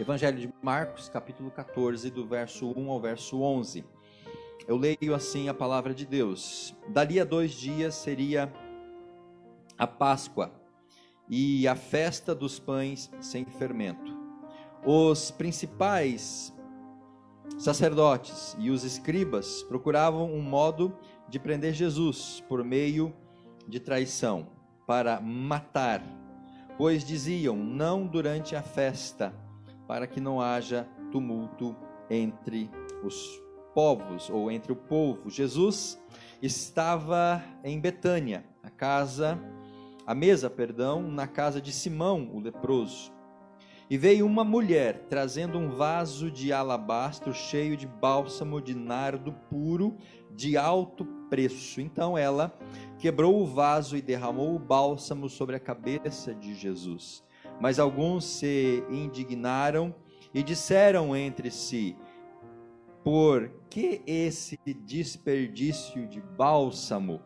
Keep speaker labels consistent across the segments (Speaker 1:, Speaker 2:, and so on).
Speaker 1: Evangelho de Marcos, capítulo 14, do verso 1 ao verso 11. Eu leio assim a palavra de Deus. Dali a 2 dias seria a Páscoa e a festa dos pães sem fermento. Os principais sacerdotes e os escribas procuravam um modo de prender Jesus por meio de traição, para matar, pois diziam: não durante a festa, para que não haja tumulto entre os povos, ou entre o povo. Jesus estava em Betânia, a mesa, na casa de Simão, o leproso. E veio uma mulher trazendo um vaso de alabastro cheio de bálsamo de nardo puro de alto preço. Então ela quebrou o vaso e derramou o bálsamo sobre a cabeça de Jesus. Mas alguns se indignaram e disseram entre si: por que esse desperdício de bálsamo?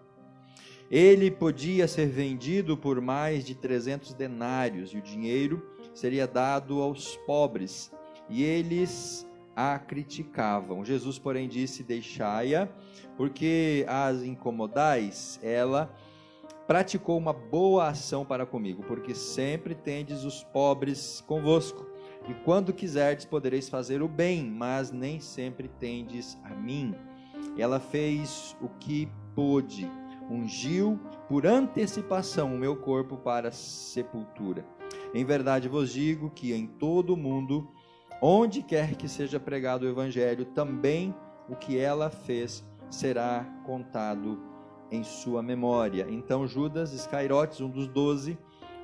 Speaker 1: Ele podia ser vendido por mais de 300 denários e o dinheiro seria dado aos pobres. E eles a criticavam. Jesus, porém, disse: deixai-a, porque as incomodais. Ela praticou uma boa ação para comigo, porque sempre tendes os pobres convosco, e quando quiserdes podereis fazer o bem, mas nem sempre tendes a mim. Ela fez o que pôde, ungiu por antecipação o meu corpo para a sepultura. Em verdade vos digo que em todo o mundo, onde quer que seja pregado o evangelho, também o que ela fez será contado em sua memória. Então Judas Iscariotes, um dos 12,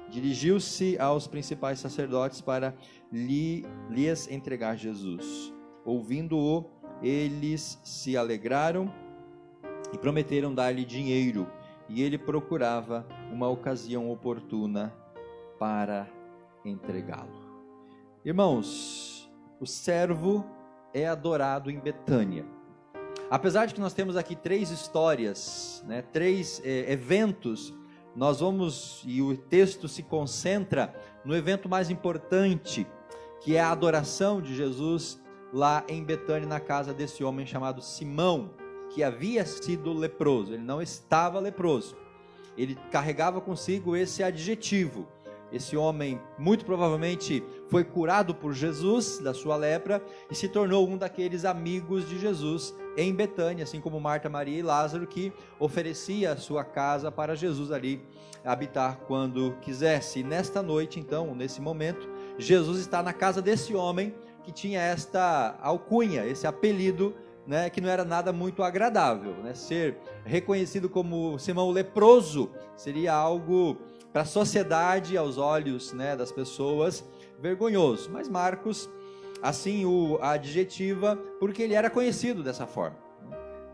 Speaker 1: dirigiu-se aos principais sacerdotes para lhes entregar Jesus. Ouvindo-o, eles se alegraram e prometeram dar-lhe dinheiro, e ele procurava uma ocasião oportuna para entregá-lo. Irmãos, o servo é adorado em Betânia. Apesar de que nós temos aqui 3 histórias, 3 eventos, nós vamos, e o texto se concentra no evento mais importante, que é a adoração de Jesus lá em Betânia, na casa desse homem chamado Simão, que havia sido leproso. Ele não estava leproso, ele carregava consigo esse adjetivo. Esse homem muito provavelmente foi curado por Jesus da sua lepra e se tornou um daqueles amigos de Jesus em Betânia, assim como Marta, Maria e Lázaro, que oferecia a sua casa para Jesus ali habitar quando quisesse. E nesta noite, então, nesse momento, Jesus está na casa desse homem que tinha esta alcunha, esse apelido, que não era nada muito agradável, Ser reconhecido como Simão leproso seria algo para a sociedade, aos olhos das pessoas, vergonhoso. Mas Marcos assim o adjetiva porque ele era conhecido dessa forma.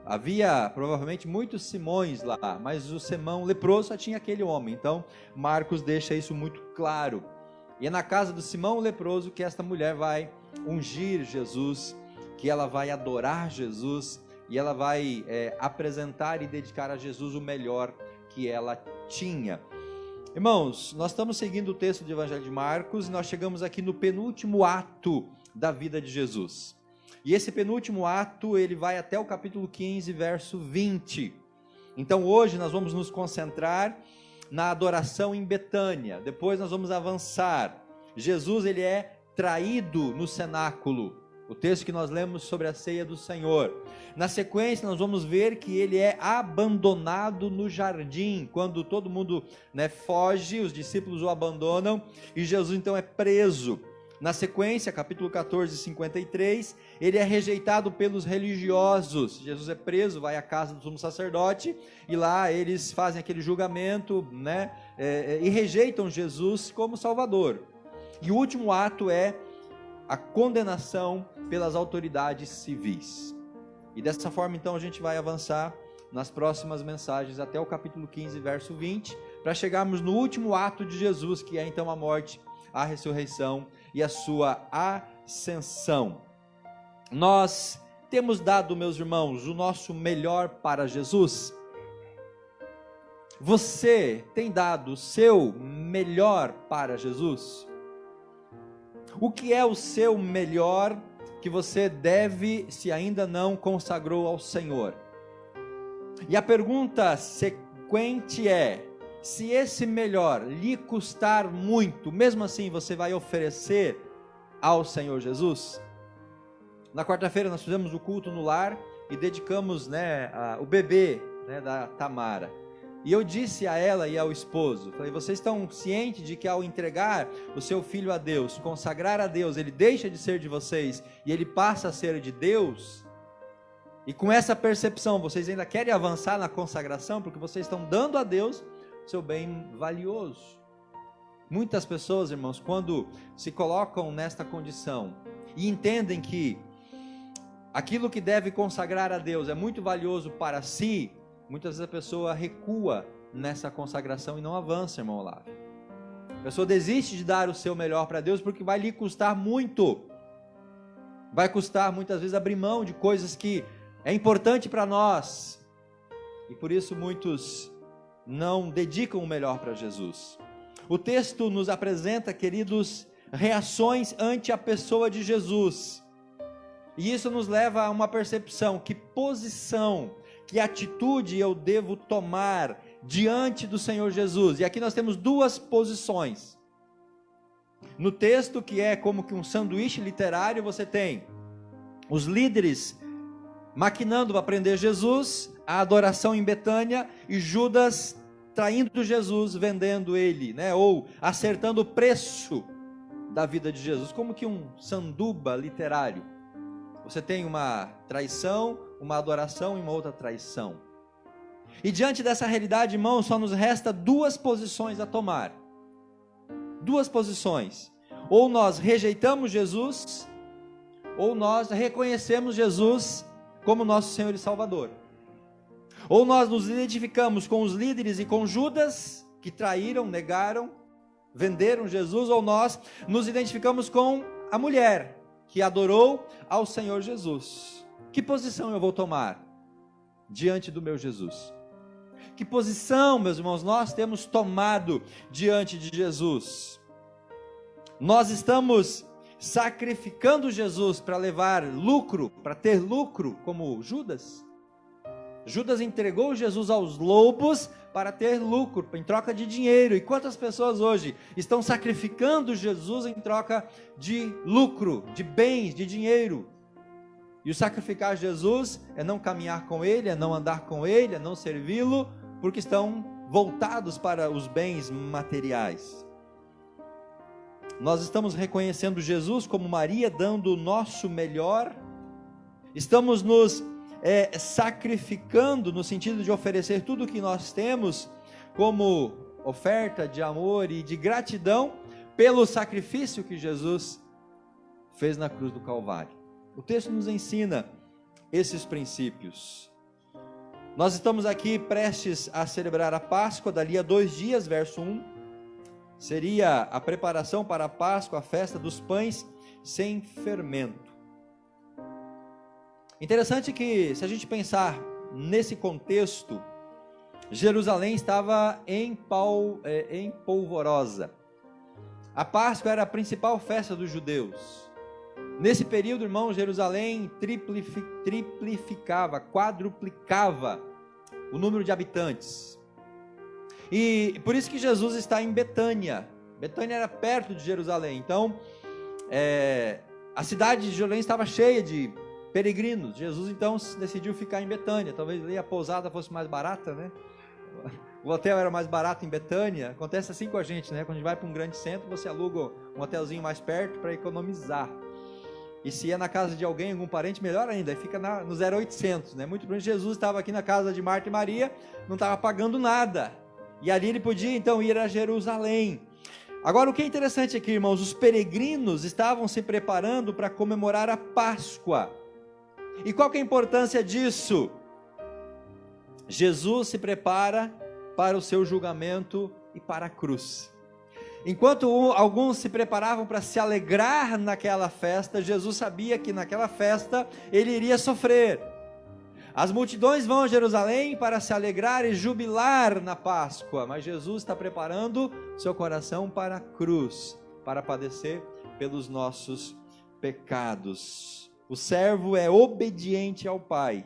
Speaker 1: Havia provavelmente muitos Simões lá, mas o Simão leproso só tinha aquele homem. Então Marcos deixa isso muito claro. E é na casa do Simão leproso que esta mulher vai ungir Jesus, que ela vai adorar Jesus, e ela vai apresentar e dedicar a Jesus o melhor que ela tinha. Irmãos, nós estamos seguindo o texto do Evangelho de Marcos, e nós chegamos aqui no penúltimo ato da vida de Jesus. E esse penúltimo ato, ele vai até o capítulo 15, verso 20. Então hoje nós vamos nos concentrar na adoração em Betânia. Depois nós vamos avançar. Jesus, ele é traído no cenáculo. O texto que nós lemos sobre a ceia do Senhor. Na sequência nós vamos ver que ele é abandonado no jardim, quando todo mundo foge, os discípulos o abandonam, e Jesus então é preso. Na sequência, capítulo 14, 53, ele é rejeitado pelos religiosos. Jesus é preso, vai à casa do sumo sacerdote, e lá eles fazem aquele julgamento, e rejeitam Jesus como Salvador. E o último ato é a condenação pelas autoridades civis. E dessa forma então a gente vai avançar nas próximas mensagens até o capítulo 15, verso 20, para chegarmos no último ato de Jesus, que é então a morte, a ressurreição e a sua ascensão. Nós temos dado, meus irmãos, o nosso melhor para Jesus? Você tem dado o seu melhor para Jesus? O que é o seu melhor que você deve, se ainda não consagrou ao Senhor? E a pergunta sequente é: se esse melhor lhe custar muito, mesmo assim você vai oferecer ao Senhor Jesus? Na quarta-feira nós fizemos o culto no lar e dedicamos, o bebê, da Tamara. E eu disse a ela e ao esposo, falei, vocês estão cientes de que ao entregar o seu filho a Deus, consagrar a Deus, ele deixa de ser de vocês e ele passa a ser de Deus? E com essa percepção, vocês ainda querem avançar na consagração, porque vocês estão dando a Deus seu bem valioso. Muitas pessoas, irmãos, quando se colocam nesta condição e entendem que aquilo que deve consagrar a Deus é muito valioso para si, muitas vezes a pessoa recua nessa consagração e não avança, irmão Olavo. A pessoa desiste de dar o seu melhor para Deus porque vai lhe custar muito. Vai custar muitas vezes abrir mão de coisas que é importante para nós. E por isso muitos não dedicam o melhor para Jesus. O texto nos apresenta, queridos, reações ante a pessoa de Jesus. E isso nos leva a uma percepção: que posição, que atitude eu devo tomar diante do Senhor Jesus? E aqui nós temos duas posições. No texto, que é como que um sanduíche literário, você tem os líderes maquinando para prender Jesus, a adoração em Betânia, e Judas traindo Jesus, vendendo ele, ou acertando o preço da vida de Jesus, como que um sanduba literário. Você tem uma traição, uma adoração e uma outra traição. E diante dessa realidade, irmãos, só nos resta duas posições a tomar. Duas posições. Ou nós rejeitamos Jesus, ou nós reconhecemos Jesus como nosso Senhor e Salvador. Ou nós nos identificamos com os líderes e com Judas, que traíram, negaram, venderam Jesus, ou nós nos identificamos com a mulher, que adorou ao Senhor Jesus. Que posição eu vou tomar diante do meu Jesus? Que posição, meus irmãos, nós temos tomado diante de Jesus? Nós estamos sacrificando Jesus para levar lucro, para ter lucro, como Judas? Judas entregou Jesus aos lobos para ter lucro, em troca de dinheiro. E quantas pessoas hoje estão sacrificando Jesus em troca de lucro, de bens, de dinheiro? E o sacrificar Jesus é não caminhar com Ele, é não andar com Ele, é não servi-lo, porque estão voltados para os bens materiais. Nós estamos reconhecendo Jesus como Maria, dando o nosso melhor. Estamos nos sacrificando no sentido de oferecer tudo o que nós temos como oferta de amor e de gratidão pelo sacrifício que Jesus fez na cruz do Calvário. O texto nos ensina esses princípios. Nós estamos aqui prestes a celebrar a Páscoa. Dali a 2 dias, verso 1, seria a preparação para a Páscoa, a festa dos pães sem fermento. Interessante que, se a gente pensar nesse contexto, Jerusalém estava em polvorosa. A Páscoa era a principal festa dos judeus. Nesse período, irmão, Jerusalém triplicava, quadruplicava o número de habitantes. E por isso que Jesus está em Betânia. Betânia era perto de Jerusalém. Então, a cidade de Jerusalém estava cheia de peregrinos. Jesus então decidiu ficar em Betânia. Talvez ali a pousada fosse mais barata, O hotel era mais barato em Betânia. Acontece assim com a gente, Quando a gente vai para um grande centro, você aluga um hotelzinho mais perto para economizar. E se é na casa de alguém, algum parente, melhor ainda, aí fica no 0800, Muito provavelmente Jesus estava aqui na casa de Marta e Maria, não estava pagando nada. E ali ele podia então ir a Jerusalém. Agora, o que é interessante aqui, irmãos, os peregrinos estavam se preparando para comemorar a Páscoa. E qual que é a importância disso? Jesus se prepara para o seu julgamento e para a cruz. Enquanto alguns se preparavam para se alegrar naquela festa, Jesus sabia que naquela festa ele iria sofrer. As multidões vão a Jerusalém para se alegrar e jubilar na Páscoa, mas Jesus está preparando seu coração para a cruz, para padecer pelos nossos pecados. O servo é obediente ao Pai.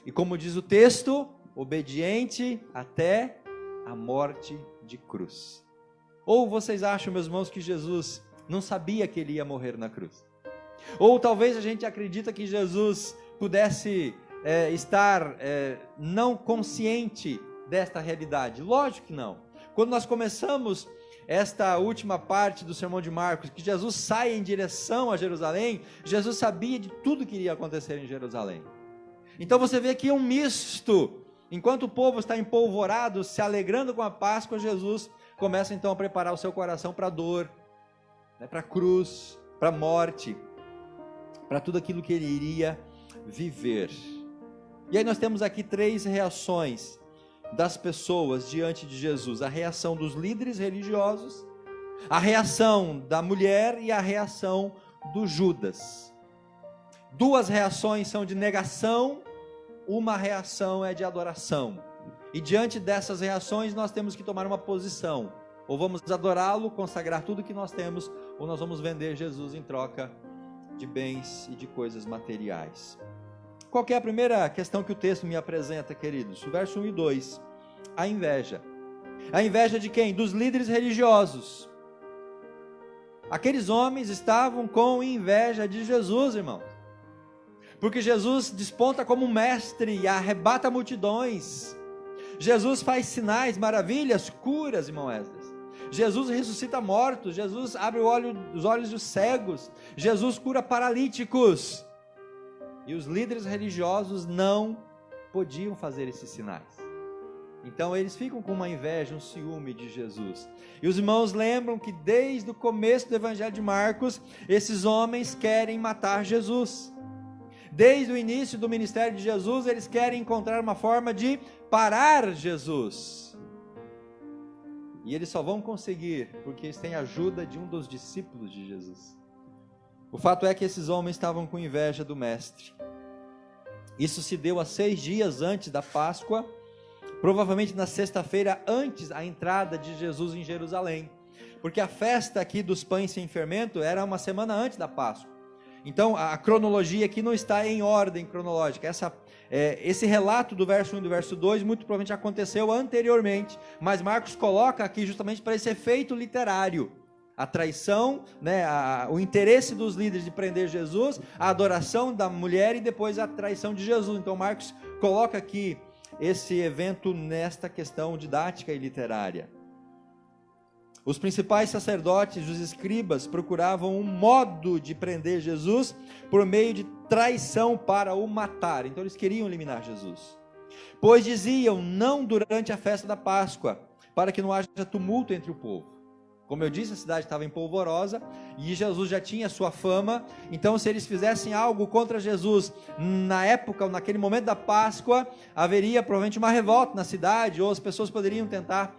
Speaker 1: E como diz o texto, obediente até a morte de cruz. Ou vocês acham, meus irmãos, que Jesus não sabia que ele ia morrer na cruz? Ou talvez a gente acredita que Jesus pudesse estar não consciente desta realidade. Lógico que não. Quando nós começamos esta última parte do sermão de Marcos, que Jesus sai em direção a Jerusalém, Jesus sabia de tudo que iria acontecer em Jerusalém. Então você vê aqui um misto. Enquanto o povo está empolvorado, se alegrando com a Páscoa, Jesus começa então a preparar o seu coração para a dor, para a cruz, para a morte, para tudo aquilo que ele iria viver. E aí nós temos aqui 3 reações das pessoas diante de Jesus: a reação dos líderes religiosos, a reação da mulher e a reação do Judas. 2 reações são de negação, uma reação é de adoração. E diante dessas reações nós temos que tomar uma posição: ou vamos adorá-lo, consagrar tudo que nós temos, ou nós vamos vender Jesus em troca de bens e de coisas materiais. Qual que é a primeira questão que o texto me apresenta, queridos? O verso 1 e 2, a inveja. A inveja de quem? Dos líderes religiosos. Aqueles homens estavam com inveja de Jesus, irmãos, porque Jesus desponta como mestre e arrebata multidões. Jesus faz sinais, maravilhas, curas, irmão Esdras. Jesus ressuscita mortos, Jesus abre os olhos dos cegos, Jesus cura paralíticos. E os líderes religiosos não podiam fazer esses sinais. Então eles ficam com uma inveja, um ciúme de Jesus. E os irmãos lembram que desde o começo do Evangelho de Marcos, esses homens querem matar Jesus. Desde o início do ministério de Jesus, eles querem encontrar uma forma de parar Jesus. E eles só vão conseguir porque eles têm a ajuda de um dos discípulos de Jesus. O fato é que esses homens estavam com inveja do mestre. Isso se deu há 6 dias antes da Páscoa, provavelmente na sexta-feira antes da entrada de Jesus em Jerusalém, porque a festa aqui dos pães sem fermento era uma semana antes da Páscoa. Então a cronologia aqui não está em ordem cronológica. Esse relato do verso 1 e do verso 2 muito provavelmente aconteceu anteriormente, mas Marcos coloca aqui justamente para esse efeito literário. A traição, o interesse dos líderes de prender Jesus, a adoração da mulher e depois a traição de Jesus. Então Marcos coloca aqui esse evento nesta questão didática e literária. Os principais sacerdotes, os escribas, procuravam um modo de prender Jesus por meio de traição para o matar. Então eles queriam eliminar Jesus. Pois diziam, não durante a festa da Páscoa, para que não haja tumulto entre o povo. Como eu disse, a cidade estava empolvorosa e Jesus já tinha sua fama. Então se eles fizessem algo contra Jesus na época, ou naquele momento da Páscoa, haveria provavelmente uma revolta na cidade, ou as pessoas poderiam tentar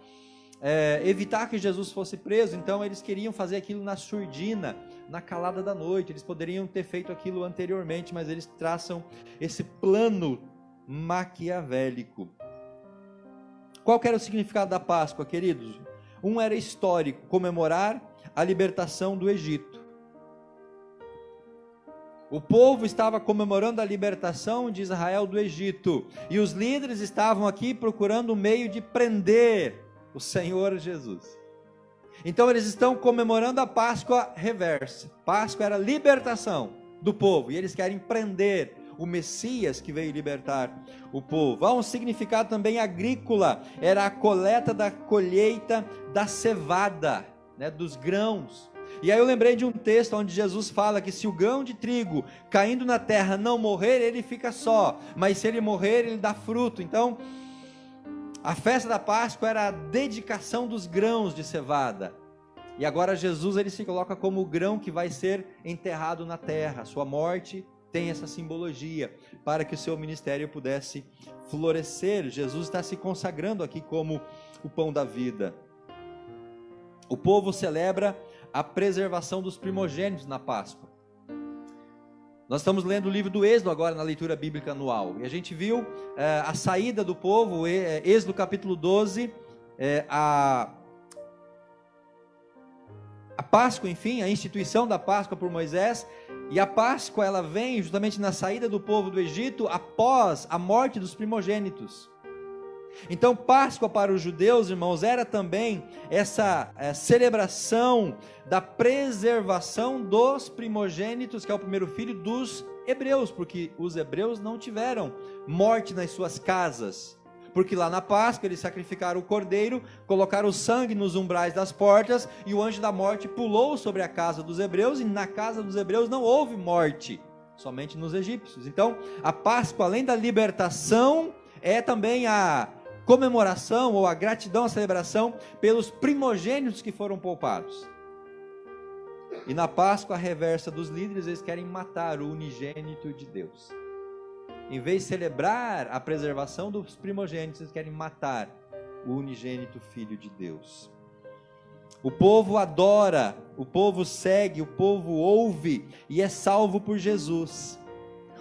Speaker 1: evitar que Jesus fosse preso. Então eles queriam fazer aquilo na surdina, na calada da noite. Eles poderiam ter feito aquilo anteriormente, mas eles traçam esse plano maquiavélico. Qual que era o significado da Páscoa, queridos? Um era histórico, comemorar a libertação do Egito. O povo estava comemorando a libertação de Israel do Egito, e os líderes estavam aqui procurando um meio de prender o Senhor Jesus. Então eles estão comemorando a Páscoa reversa. Páscoa era a libertação do povo, e eles querem prender o Messias que veio libertar o povo. Há um significado também agrícola, era a coleta da colheita da cevada, dos grãos. E aí eu lembrei de um texto onde Jesus fala que se o grão de trigo caindo na terra não morrer, ele fica só, mas se ele morrer, ele dá fruto. Então a festa da Páscoa era a dedicação dos grãos de cevada. E agora Jesus, ele se coloca como o grão que vai ser enterrado na terra. A sua morte tem essa simbologia para que o seu ministério pudesse florescer. Jesus está se consagrando aqui como o pão da vida. O povo celebra a preservação dos primogênitos na Páscoa. Nós estamos lendo o livro do Êxodo agora na leitura bíblica anual, e a gente viu a saída do povo, Êxodo capítulo 12, a Páscoa, enfim, a instituição da Páscoa por Moisés, e a Páscoa ela vem justamente na saída do povo do Egito após a morte dos primogênitos. Então, Páscoa para os judeus, irmãos, era também essa celebração da preservação dos primogênitos, que é o primeiro filho dos hebreus, porque os hebreus não tiveram morte nas suas casas, porque lá na Páscoa eles sacrificaram o cordeiro, colocaram o sangue nos umbrais das portas, e o anjo da morte pulou sobre a casa dos hebreus, e na casa dos hebreus não houve morte, somente nos egípcios. Então, a Páscoa, além da libertação, é também a comemoração ou a gratidão, a celebração pelos primogênitos que foram poupados. E na Páscoa, a reversa dos líderes, eles querem matar o unigênito de Deus. Em vez de celebrar a preservação dos primogênitos, eles querem matar o unigênito Filho de Deus. O povo adora, o povo segue, o povo ouve e é salvo por Jesus.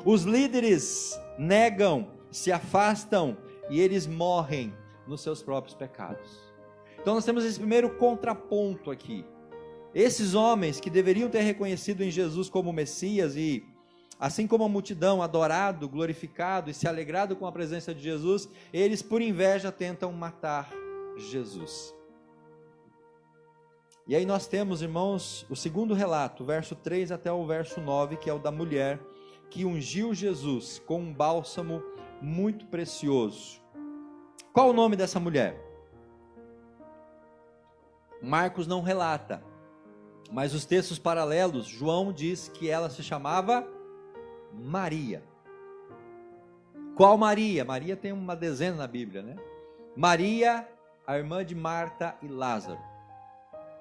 Speaker 1: Os líderes negam, se afastam e eles morrem nos seus próprios pecados. Então nós temos esse primeiro contraponto aqui. Esses homens que deveriam ter reconhecido em Jesus como Messias e, assim como a multidão, adorado, glorificado e se alegrado com a presença de Jesus, eles por inveja tentam matar Jesus. E aí nós temos, irmãos, o segundo relato, verso 3 até o verso 9, que é o da mulher que ungiu Jesus com um bálsamo muito precioso. Qual o nome dessa mulher? Marcos não relata, mas os textos paralelos, João diz que ela se chamava Maria. Qual Maria? Maria tem uma dezena na Bíblia, né? Maria, a irmã de Marta e Lázaro.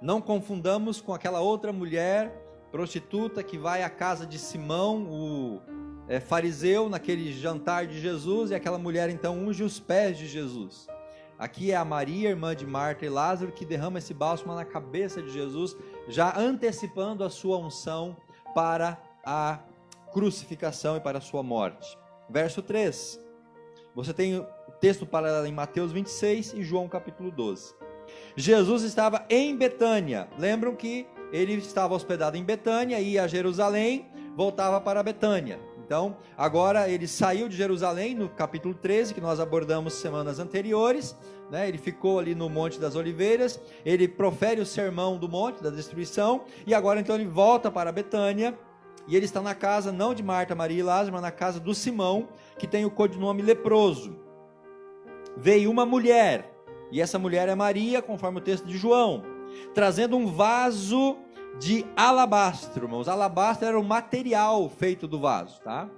Speaker 1: Não confundamos com aquela outra mulher prostituta que vai à casa de Simão, o fariseu, naquele jantar de Jesus, e aquela mulher então unge os pés de Jesus. Aqui é a Maria, irmã de Marta e Lázaro, que derrama esse bálsamo na cabeça de Jesus, já antecipando a sua unção para a crucificação e para a sua morte. Verso 3, você tem o texto paralelo em Mateus 26 e João capítulo 12. Jesus estava em Betânia, lembram que ele estava hospedado em Betânia, ia a Jerusalém, voltava para Betânia. Então, agora ele saiu de Jerusalém no capítulo 13, que nós abordamos semanas anteriores, né? Ele ficou ali no Monte das Oliveiras, ele profere o sermão do Monte da Destruição, e agora então ele volta para Betânia, e ele está na casa não de Marta, Maria e Lázaro, mas na casa do Simão, que tem o codinome leproso. Veio uma mulher, e essa mulher é Maria, conforme o texto de João, trazendo um vaso de alabastro, irmãos. Alabastro era o material feito do vaso, tá?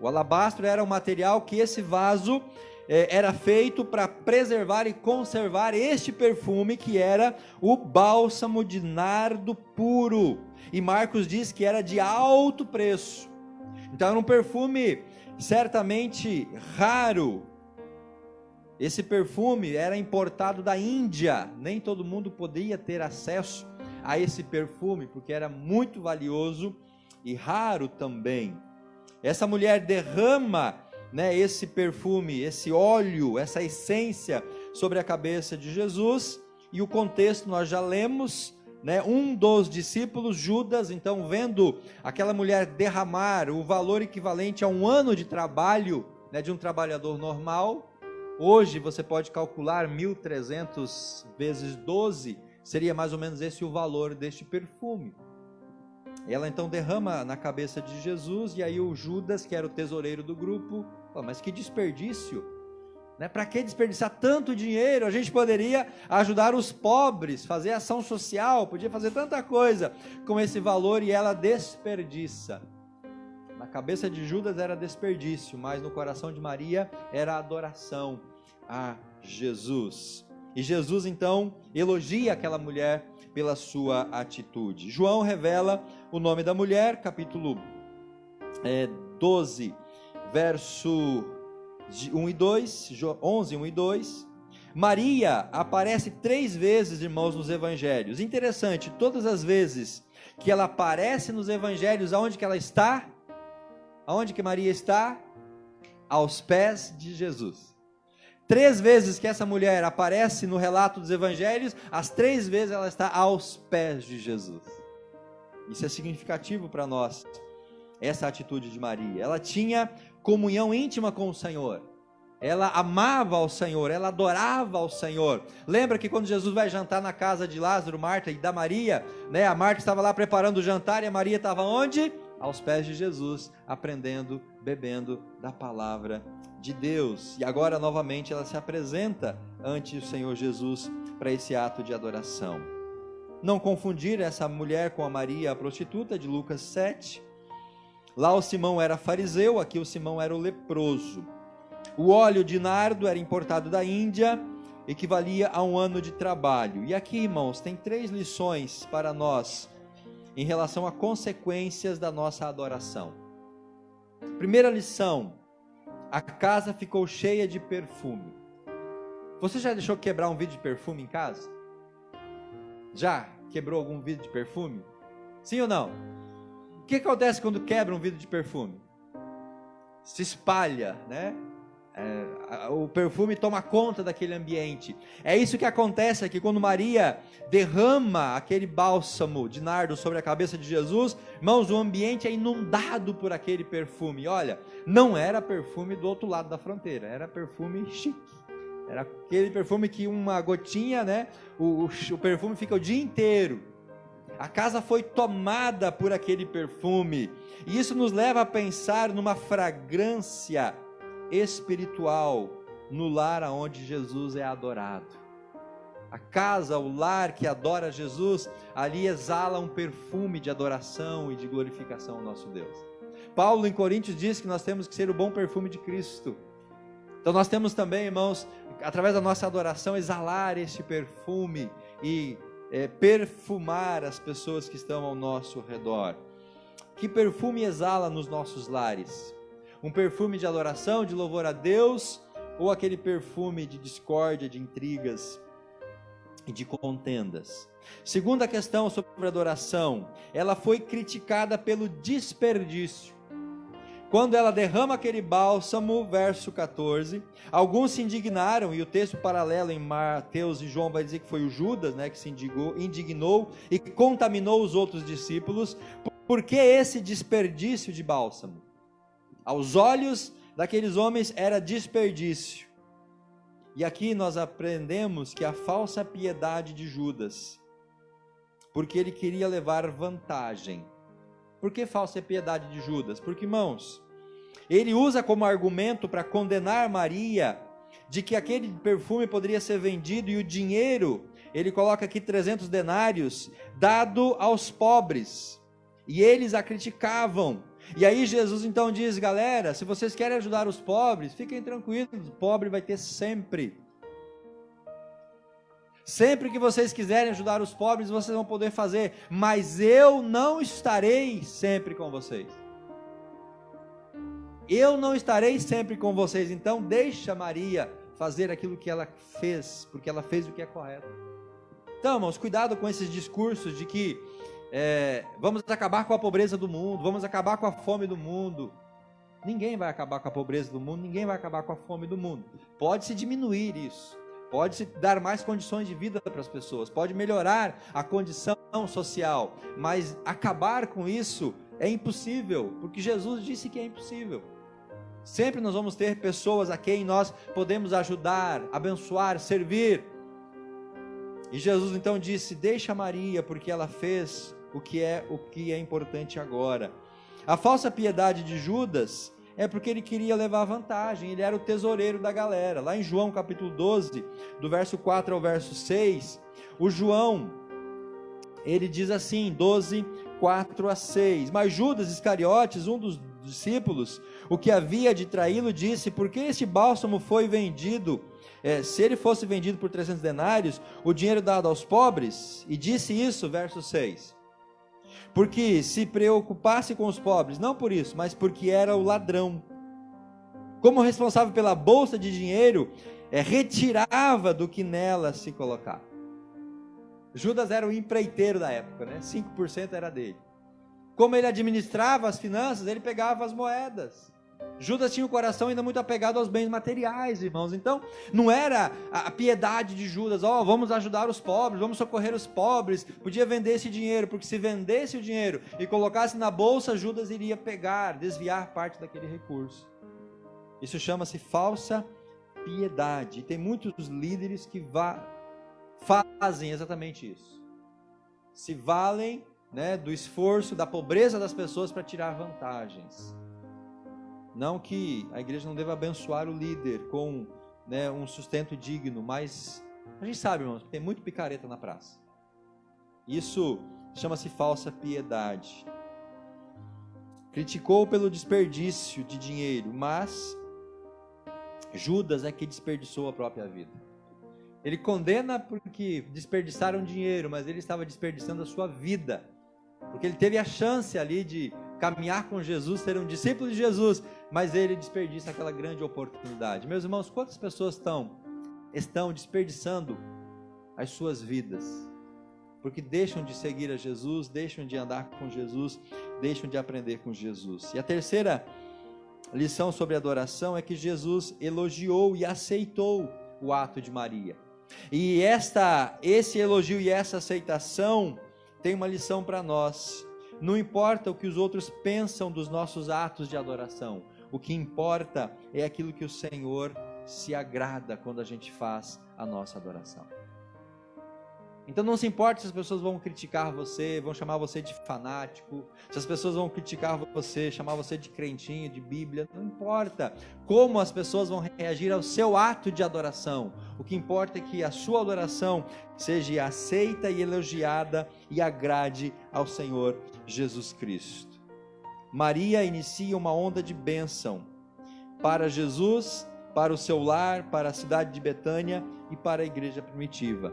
Speaker 1: O alabastro era o material que esse vaso era feito para preservar e conservar este perfume, que era o bálsamo de nardo puro. E Marcos diz que era de alto preço. Então era um perfume certamente raro. Esse perfume era importado da Índia, nem todo mundo podia ter acesso a esse perfume, porque era muito valioso e raro também. Essa mulher derrama, né, esse perfume, esse óleo, essa essência sobre a cabeça de Jesus, e o contexto nós já lemos, né, um dos discípulos, Judas, então vendo aquela mulher derramar o valor equivalente a um ano de trabalho, né, de um trabalhador normal. Hoje você pode calcular 1.300 vezes 12, seria mais ou menos esse o valor deste perfume. Ela então derrama na cabeça de Jesus, e aí o Judas, que era o tesoureiro do grupo, fala, mas que desperdício, né? Para que desperdiçar tanto dinheiro? A gente poderia ajudar os pobres, fazer ação social, podia fazer tanta coisa com esse valor, e ela desperdiça. Na cabeça de Judas era desperdício, mas no coração de Maria era adoração a Jesus. E Jesus então elogia aquela mulher pela sua atitude. João revela o nome da mulher, capítulo 12, verso 1 e 2, 11, 1 e 2. Maria aparece 3 vezes, irmãos, nos evangelhos. Interessante, todas as vezes que ela aparece nos evangelhos, aonde que ela está? Aonde que Maria está? Aos pés de Jesus. 3 vezes que essa mulher aparece no relato dos evangelhos, as 3 vezes ela está aos pés de Jesus. Isso é significativo para nós, essa atitude de Maria. Ela tinha comunhão íntima com o Senhor. Ela amava ao Senhor, ela adorava ao Senhor. Lembra que quando Jesus vai jantar na casa de Lázaro, Marta e da Maria, né? A Marta estava lá preparando o jantar e a Maria estava onde? Aos pés de Jesus, aprendendo, bebendo da palavra de Deus. E agora novamente ela se apresenta ante o Senhor Jesus para esse ato de adoração. Não confundir essa mulher com a Maria, a prostituta de Lucas 7. Lá o Simão era fariseu, aqui o Simão era o leproso. O óleo de nardo era importado da Índia, equivalia a 1 ano de trabalho. E aqui, irmãos, tem 3 lições para nós em relação a consequências da nossa adoração. Primeira lição: a casa ficou cheia de perfume. Você já deixou quebrar um vidro de perfume em casa? Já quebrou algum vidro de perfume? Sim ou não? O que acontece quando quebra um vidro de perfume? Se espalha, né? O perfume toma conta daquele ambiente. É isso que acontece aqui quando Maria derrama aquele bálsamo de nardo sobre a cabeça de Jesus. Irmãos, o ambiente é inundado por aquele perfume. Olha, não era perfume do outro lado da fronteira, era perfume chique. Era aquele perfume que uma gotinha, né? O perfume fica o dia inteiro. A casa foi tomada por aquele perfume. E isso nos leva a pensar numa fragrância espiritual no lar onde Jesus é adorado. A casa, o lar que adora Jesus, ali exala um perfume de adoração e de glorificação ao nosso Deus. Paulo em Coríntios diz que nós temos que ser o bom perfume de Cristo. Então nós temos também, irmãos, através da nossa adoração, exalar esse perfume e perfumar as pessoas que estão ao nosso redor. Que perfume exala nos nossos lares? Um perfume de adoração, de louvor a Deus, ou aquele perfume de discórdia, de intrigas e de contendas? Segunda questão sobre a adoração: ela foi criticada pelo desperdício. Quando ela derrama aquele bálsamo, verso 14, alguns se indignaram, e o texto paralelo em Mateus e João vai dizer que foi o Judas, né, que se indignou e contaminou os outros discípulos. Por que esse desperdício de bálsamo? Aos olhos daqueles homens era desperdício. E aqui nós aprendemos que a falsa piedade de Judas, porque ele queria levar vantagem. Por que falsa piedade de Judas? Porque, irmãos, ele usa como argumento para condenar Maria, de que aquele perfume poderia ser vendido, e o dinheiro, ele coloca aqui 300 denários, dado aos pobres, e eles a criticavam. E aí Jesus então diz: galera, se vocês querem ajudar os pobres, fiquem tranquilos, o pobre vai ter sempre. Sempre que vocês quiserem ajudar os pobres, vocês vão poder fazer, mas eu não estarei sempre com vocês. Eu não estarei sempre com vocês, então deixa Maria fazer aquilo que ela fez, porque ela fez o que é correto. Então, irmãos, cuidado com esses discursos de que vamos acabar com a pobreza do mundo, vamos acabar com a fome do mundo. Ninguém vai acabar com a pobreza do mundo, ninguém vai acabar com a fome do mundo. Pode-se diminuir isso, pode-se dar mais condições de vida para as pessoas, pode melhorar a condição social, mas acabar com isso é impossível, porque Jesus disse que é impossível. Sempre nós vamos ter pessoas a quem nós podemos ajudar, abençoar, servir. E Jesus então disse: deixa Maria, porque ela fez o que é importante agora. A falsa piedade de Judas é porque ele queria levar vantagem, ele era o tesoureiro da galera. Lá em João capítulo 12, do verso 4 ao verso 6, o João, ele diz assim, 12, 4 a 6, mas Judas Iscariotes, um dos discípulos, o que havia de traí-lo, disse: por que este bálsamo foi vendido? Se ele fosse vendido por 300 denários, o dinheiro dado aos pobres? E disse isso, verso 6, porque se preocupasse com os pobres, não por isso, mas porque era o ladrão. Como responsável pela bolsa de dinheiro, retirava do que nela se colocava. Judas era o empreiteiro da época, né? 5% era dele. Como ele administrava as finanças, ele pegava as moedas. Judas tinha o coração ainda muito apegado aos bens materiais, irmãos. Então, não era a piedade de Judas, vamos ajudar os pobres, vamos socorrer os pobres. Podia vender esse dinheiro, porque se vendesse o dinheiro e colocasse na bolsa, Judas iria pegar, desviar parte daquele recurso. Isso chama-se falsa piedade. E tem muitos líderes que fazem exatamente isso. Se valem, né, do esforço, da pobreza das pessoas para tirar vantagens. Não que a igreja não deva abençoar o líder com, né, um sustento digno, mas a gente sabe, irmãos, tem muito picareta na praça. Isso chama-se falsa piedade. Criticou pelo desperdício de dinheiro, mas Judas é que desperdiçou a própria vida. Ele condena porque desperdiçaram dinheiro, mas ele estava desperdiçando a sua vida, porque ele teve a chance ali de caminhar com Jesus, ser um discípulo de Jesus, mas ele desperdiça aquela grande oportunidade. Meus irmãos, quantas pessoas estão desperdiçando as suas vidas, porque deixam de seguir a Jesus, deixam de andar com Jesus, deixam de aprender com Jesus. E a terceira lição sobre adoração é que Jesus elogiou e aceitou o ato de Maria. E esse elogio e essa aceitação tem uma lição para nós. Não importa o que os outros pensam dos nossos atos de adoração, o que importa é aquilo que o Senhor se agrada quando a gente faz a nossa adoração. Então não se importa se as pessoas vão criticar você, vão chamar você de fanático, se as pessoas vão criticar você, chamar você de crentinho, de Bíblia, não importa como as pessoas vão reagir ao seu ato de adoração. O que importa é que a sua adoração seja aceita e elogiada e agrade ao Senhor Jesus Cristo. Maria inicia uma onda de bênção para Jesus, para o seu lar, para a cidade de Betânia e para a igreja primitiva.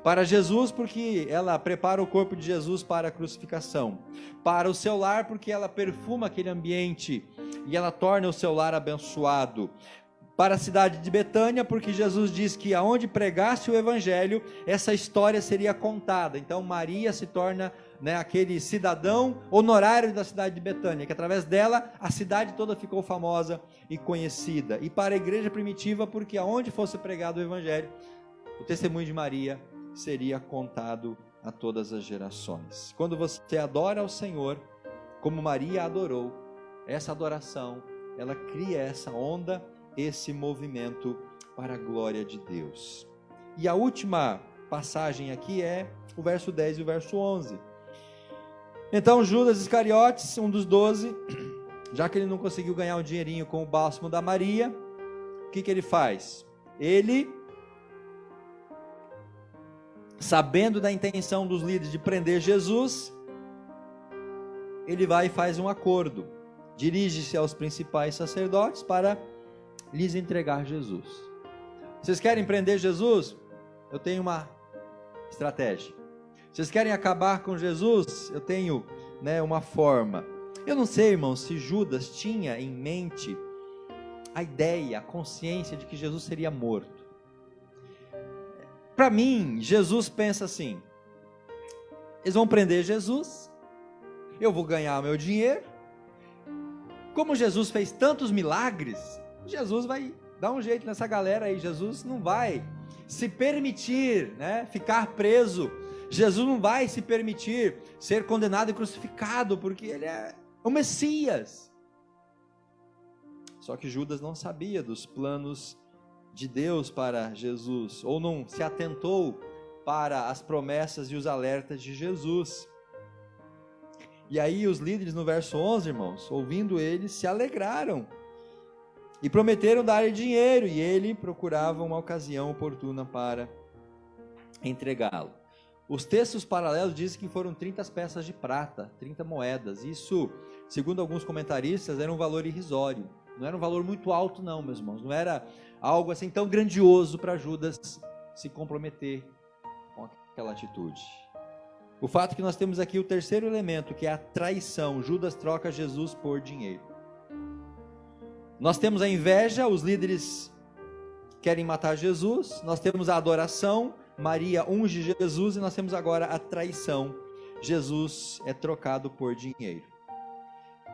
Speaker 1: Para Jesus, porque ela prepara o corpo de Jesus para a crucificação. Para o seu lar, porque ela perfuma aquele ambiente e ela torna o seu lar abençoado. Para a cidade de Betânia, porque Jesus diz que aonde pregasse o evangelho, essa história seria contada. Então Maria se torna, né, aquele cidadão honorário da cidade de Betânia, que através dela a cidade toda ficou famosa e conhecida. E para a igreja primitiva, porque aonde fosse pregado o evangelho, o testemunho de Maria seria contado a todas as gerações. Quando você adora ao Senhor, como Maria adorou, essa adoração, ela cria essa onda, esse movimento para a glória de Deus. E a última passagem aqui é o verso 10 e o verso 11. Então Judas Iscariotes, um dos 12, já que ele não conseguiu ganhar um dinheirinho com o bálsamo da Maria, o que ele faz? Ele, sabendo da intenção dos líderes de prender Jesus, ele vai e faz um acordo, dirige-se aos principais sacerdotes para lhes entregar Jesus. Vocês querem prender Jesus? Eu tenho uma estratégia. Vocês querem acabar com Jesus? Eu tenho, né, uma forma. Eu não sei, irmãos, se Judas tinha em mente a ideia, a consciência de que Jesus seria morto. Para mim, Jesus pensa assim: eles vão prender Jesus, eu vou ganhar meu dinheiro. Como Jesus fez tantos milagres, Jesus vai dar um jeito nessa galera aí. Jesus não vai se permitir, né, ficar preso. Jesus não vai se permitir ser condenado e crucificado, porque ele é o Messias. Só que Judas não sabia dos planos de Deus para Jesus, ou não se atentou para as promessas e os alertas de Jesus. E aí os líderes no verso 11, irmãos, ouvindo ele, se alegraram e prometeram dar-lhe dinheiro, e ele procurava uma ocasião oportuna para entregá-lo. Os textos paralelos dizem que foram 30 peças de prata, 30 moedas. Isso, segundo alguns comentaristas, era um valor irrisório. Não era um valor muito alto não, meus irmãos. Não era algo assim tão grandioso para Judas se comprometer com aquela atitude. O fato é que nós temos aqui o terceiro elemento, que é a traição. Judas troca Jesus por dinheiro. Nós temos a inveja, os líderes querem matar Jesus. Nós temos a adoração, Maria unge Jesus, e nós temos agora a traição. Jesus é trocado por dinheiro.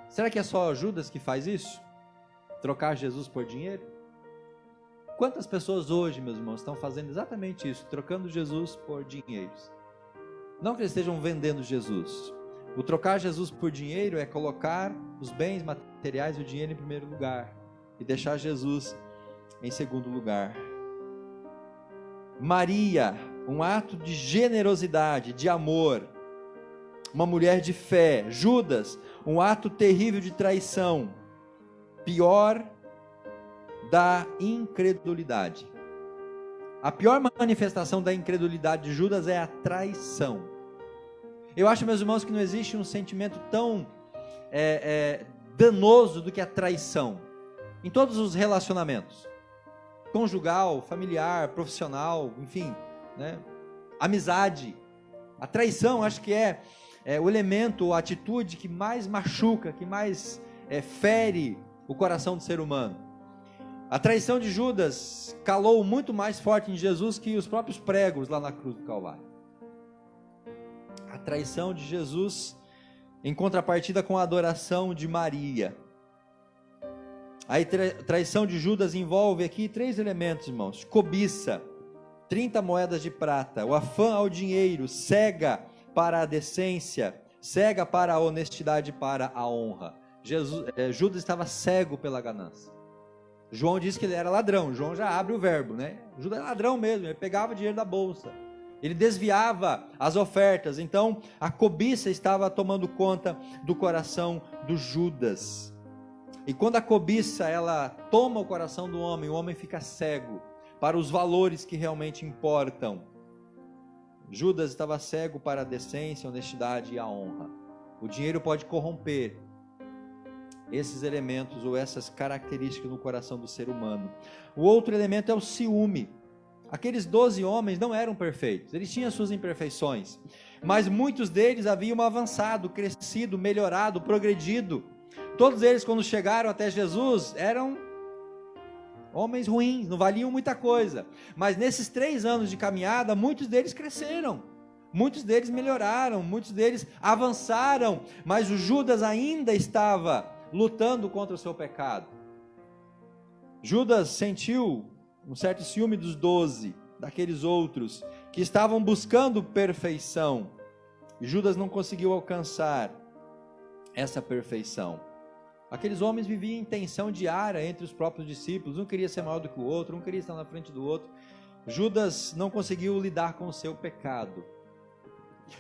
Speaker 1: Será que é só Judas que faz isso? Trocar Jesus por dinheiro? Quantas pessoas hoje, meus irmãos, estão fazendo exatamente isso, trocando Jesus por dinheiros? Não que eles estejam vendendo Jesus. O trocar Jesus por dinheiro é colocar os bens materiais e o dinheiro em primeiro lugar e deixar Jesus em segundo lugar. Maria, um ato de generosidade, de amor, uma mulher de fé. Judas, um ato terrível de traição, pior da incredulidade. A pior manifestação da incredulidade de Judas é a traição. Eu acho, meus irmãos, que não existe um sentimento tão danoso do que a traição, em todos os relacionamentos, conjugal, familiar, profissional, enfim, né? Amizade. A traição, acho que é o elemento, a atitude que mais machuca, que mais fere o coração do ser humano. A traição de Judas calou muito mais forte em Jesus que os próprios pregos lá na cruz do Calvário. A traição de Jesus em contrapartida com a adoração de Maria. A traição de Judas envolve aqui 3 elementos, irmãos: cobiça, 30 moedas de prata, o afã ao dinheiro, cega para a decência, cega para a honestidade, para a honra. Judas estava cego pela ganância. João diz que ele era ladrão. João já abre o verbo, né? Judas era ladrão mesmo, ele pegava dinheiro da bolsa, ele desviava as ofertas. Então a cobiça estava tomando conta do coração do Judas. E quando a cobiça ela toma o coração do homem, o homem fica cego para os valores que realmente importam. Judas estava cego para a decência, a honestidade e a honra. O dinheiro pode corromper esses elementos ou essas características no coração do ser humano. O outro elemento é o ciúme. Aqueles 12 homens não eram perfeitos, eles tinham suas imperfeições, mas muitos deles haviam avançado, crescido, melhorado, progredido. Todos eles, quando chegaram até Jesus, eram homens ruins, não valiam muita coisa, mas nesses 3 anos de caminhada, muitos deles cresceram, muitos deles melhoraram, muitos deles avançaram, mas o Judas ainda estava lutando contra o seu pecado. Judas sentiu um certo ciúme dos 12, daqueles outros que estavam buscando perfeição. Judas não conseguiu alcançar essa perfeição. Aqueles homens viviam em tensão diária entre os próprios discípulos, um queria ser maior do que o outro, um queria estar na frente do outro. Judas não conseguiu lidar com o seu pecado.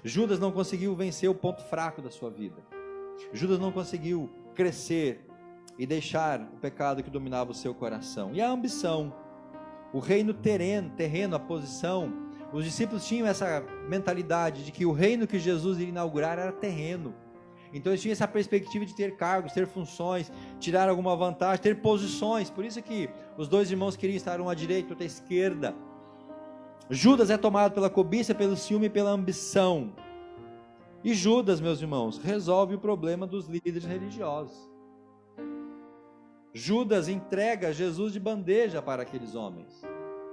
Speaker 1: Judas não conseguiu vencer o ponto fraco da sua vida. Judas não conseguiu crescer e deixar o pecado que dominava o seu coração. E a ambição, o reino terreno, a posição. Os discípulos tinham essa mentalidade de que o reino que Jesus iria inaugurar era terreno. Então eles tinham essa perspectiva de ter cargos, ter funções, tirar alguma vantagem, ter posições. Por isso que os 2 irmãos queriam estar um à direita, outro à esquerda. Judas é tomado pela cobiça, pelo ciúme e pela ambição. E Judas, meus irmãos, resolve o problema dos líderes religiosos. Judas entrega Jesus de bandeja para aqueles homens.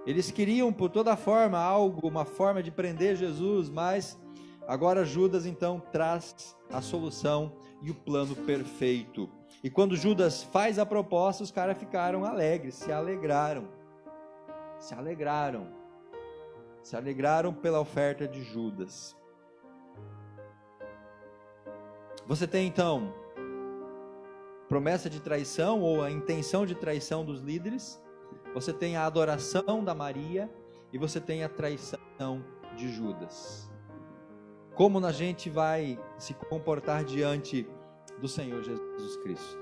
Speaker 1: Eles queriam por toda forma uma forma de prender Jesus, mas agora Judas então traz a solução e o plano perfeito. E quando Judas faz a proposta, os caras ficaram alegres, se alegraram pela oferta de Judas. Você tem então promessa de traição ou a intenção de traição dos líderes, você tem a adoração da Maria e você tem a traição de Judas. Como a gente vai se comportar diante do Senhor Jesus Cristo?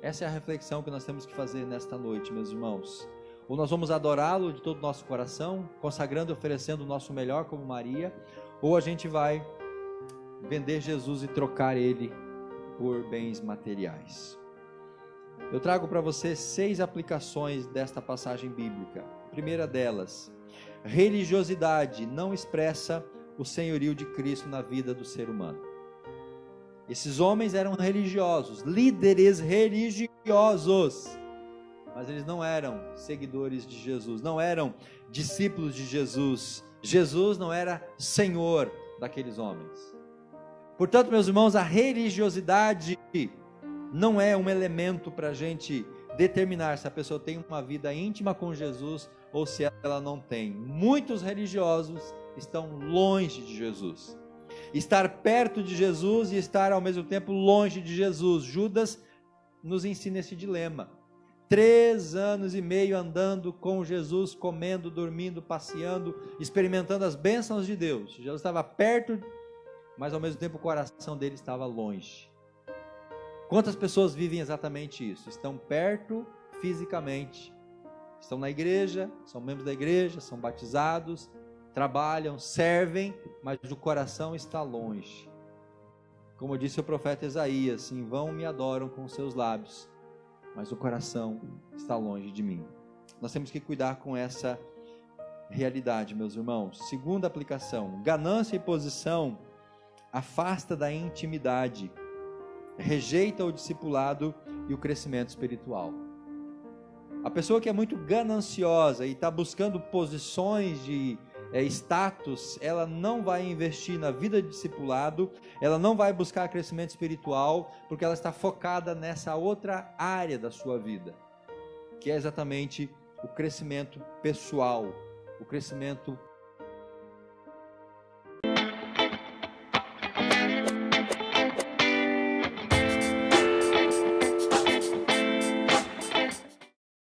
Speaker 1: Essa é a reflexão que nós temos que fazer nesta noite, meus irmãos. Ou nós vamos adorá-lo de todo o nosso coração, consagrando e oferecendo o nosso melhor como Maria, ou a gente vai vender Jesus e trocar ele por bens materiais. Eu trago para você 6 aplicações desta passagem bíblica. A primeira delas: religiosidade não expressa o senhorio de Cristo na vida do ser humano. Esses homens eram religiosos, líderes religiosos, mas eles não eram seguidores de Jesus, não eram discípulos de Jesus. Jesus não era Senhor daqueles homens. Portanto, meus irmãos, a religiosidade não é um elemento para a gente determinar se a pessoa tem uma vida íntima com Jesus ou se ela não tem. Muitos religiosos estão longe de Jesus. Estar perto de Jesus e estar ao mesmo tempo longe de Jesus. Judas nos ensina esse dilema. 3 anos e meio andando com Jesus, comendo, dormindo, passeando, experimentando as bênçãos de Deus. Jesus estava perto, mas ao mesmo tempo o coração dele estava longe. Quantas pessoas vivem exatamente isso? Estão perto fisicamente, estão na igreja, são membros da igreja, são batizados, trabalham, servem, mas o coração está longe. Como disse o profeta Isaías, em vão me adoram com seus lábios, mas o coração está longe de mim. Nós temos que cuidar com essa realidade, meus irmãos. Segunda aplicação: ganância e posição afasta da intimidade, rejeita o discipulado e o crescimento espiritual. A pessoa que é muito gananciosa e está buscando posições de status, ela não vai investir na vida de discipulado, ela não vai buscar crescimento espiritual, porque ela está focada nessa outra área da sua vida, que é exatamente o crescimento pessoal, o crescimento